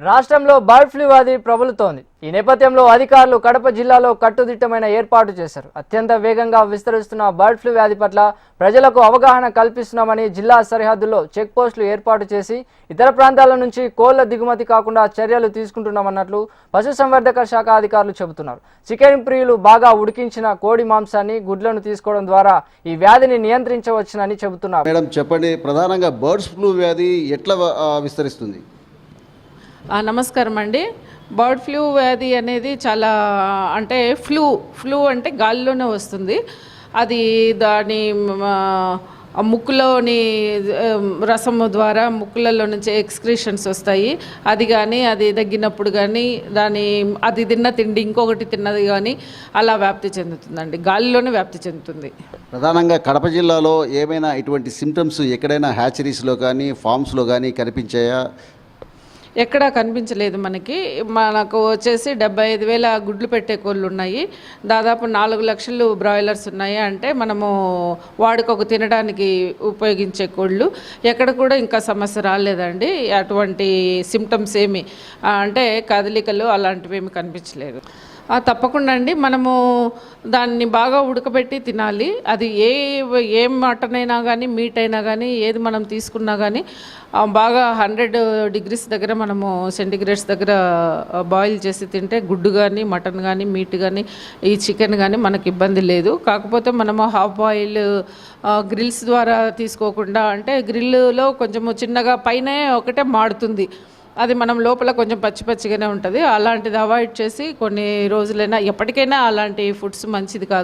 రాష్ట్రంలో bird flu వ్యాధి ప్రబలుతోంది. ఈ నేపథ్యంలో అధికారులు కడప జిల్లాలో కట్టుదిట్టమైన ఏర్పాటు చేశారు. అత్యంత వేగంగా విస్తరిస్తున్న బర్డ్ ఫ్లూ వ్యాధి పట్ల ప్రజలకు అవగాహన కల్పిస్తున్నామని జిల్లా సరిహద్దుల్లో చెక్ పోస్టులు ఏర్పాటు చేసి ఇతర ప్రాంతాల నుంచి కోళ్ల దిగుమతి కాకుండా చర్యలు తీసుకుంటున్నామన్నట్లు పశుసంవర్ధక శాఖ అధికారులు చెబుతున్నారు. చికెన్ ప్రియులు బాగా ఉడికించిన కోడి మాంసాన్ని, గుడ్లను తీసుకోవడం ద్వారా ఈ వ్యాధిని నియంత్రించవచ్చునని చెబుతున్నారు. మేడం చెప్పండి, ప్రధానంగా బర్డ్స్ ఫ్లూ వ్యాధి ఎట్లా విస్తరిస్తుంది? నమస్కారం అండి. బర్డ్ ఫ్లూ వ్యాధి అనేది చాలా ఫ్లూ అంటే గాలిలోనే వస్తుంది. అది దాని ముక్కులోని రసము ద్వారా ముక్కులలో నుంచి ఎక్స్క్రీషన్స్ వస్తాయి. అది దగ్గినప్పుడు కానీ అది తిన్న తిండి ఇంకొకటి తిన్నది కానీ అలా వ్యాప్తి చెందుతుందండి. గాలిలోనే వ్యాప్తి చెందుతుంది. ప్రధానంగా కడప జిల్లాలో ఏమైనా ఇటువంటి సిమ్టమ్స్ ఎక్కడైనా హ్యాచరీస్లో కానీ ఫార్మ్స్లో కానీ కనిపించాయా? ఎక్కడా కనిపించలేదు. మనకు వచ్చేసి 75,000 గుడ్లు పెట్టే కోళ్ళు ఉన్నాయి. దాదాపు 4 లక్షలు బ్రాయిలర్స్ ఉన్నాయి. అంటే మనము వాడుకకు తినడానికి ఉపయోగించే కోళ్ళు. ఎక్కడ కూడా ఇంకా సమస్య రాలేదండి. అటువంటి సిమ్టమ్స్ ఏమి అంటే కదలికలు అలాంటివి ఏమి కనిపించలేదు. తప్పకుండా అండి. మనము దాన్ని బాగా ఉడకబెట్టి తినాలి. అది ఏ మటన్ అయినా కానీ, మీట్ అయినా కానీ, ఏది మనం తీసుకున్నా కానీ బాగా 100 degrees దగ్గర మనము సెంటిగ్రేడ్స్ దగ్గర బాయిల్ చేసి తింటే గుడ్డు కానీ, మటన్ కానీ, మీట్ కానీ, ఈ చికెన్ కానీ మనకి ఇబ్బంది లేదు. కాకపోతే మనము హాఫ్ బాయిల్ గ్రిల్స్ ద్వారా తీసుకోకుండా, అంటే గ్రిల్లో కొంచెము చిన్నగా పైన ఒకటే మాడుతుంది, అది మనం లోపల కొంచెం పచ్చిగానే ఉంటుంది. అలాంటిది అవాయిడ్ చేసి కొన్ని రోజులైనా, ఎప్పటికైనా అలాంటి ఫుడ్స్ మంచిది కాదు.